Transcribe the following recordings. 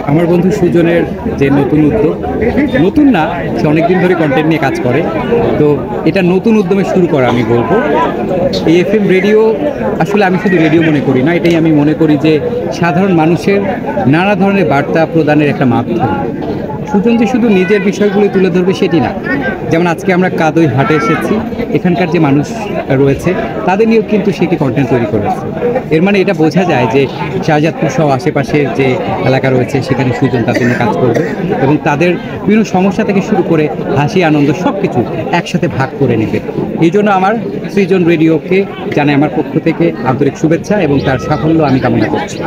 আমার বন্ধু সুজনের যে নতুন উদ্যোগ, নতুন না, সে অনেকদিন ধরে কন্টেন্ট নিয়ে কাজ করে, তো এটা নতুন উদ্যমে শুরু করা আমি বলবো। এই এফএম রেডিও আসলে আমি শুধু রেডিও মনে করি না, এটাই আমি মনে করি যে সাধারণ মানুষের নানা ধরনের বার্তা প্রদানের একটা মাধ্যম। সুজন যে শুধু নিজের বিষয়গুলো তুলে ধরবে সেটি না, যেমন আজকে আমরা কাদই হাটে এসেছি, এখানকার যে মানুষ রয়েছে তাদের নিয়েও কিন্তু সে একটি কন্টেন্ট তৈরি করেছে। এর মানে এটা বোঝা যায় যে শাহজাদপুর সহ আশেপাশের যে এলাকা রয়েছে সেখানে সুজন তাদের নিয়ে কাজ করবে এবং তাদের বিভিন্ন সমস্যা থেকে শুরু করে হাসি আনন্দ সব কিছু একসাথে ভাগ করে নেবে। এই জন্য আমার সৃজন রেডিওকে জানাই আমার পক্ষ থেকে আন্তরিক শুভেচ্ছা এবং তার সাফল্য আমি কামনা করছি।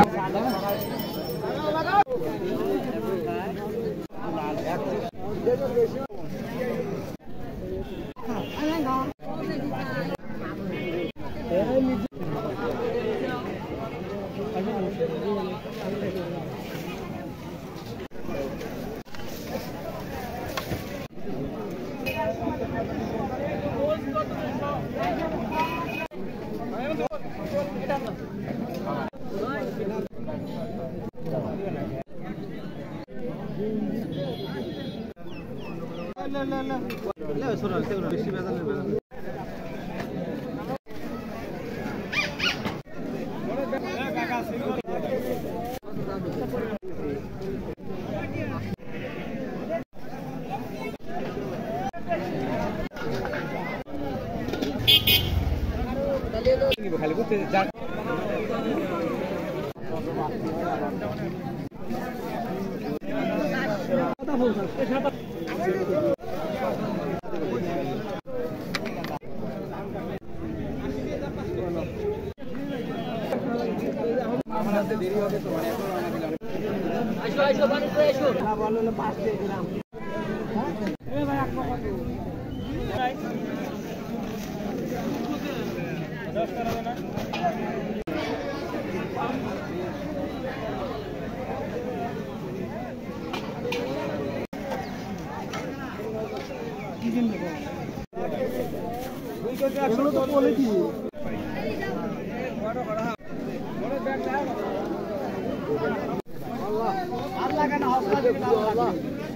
Allah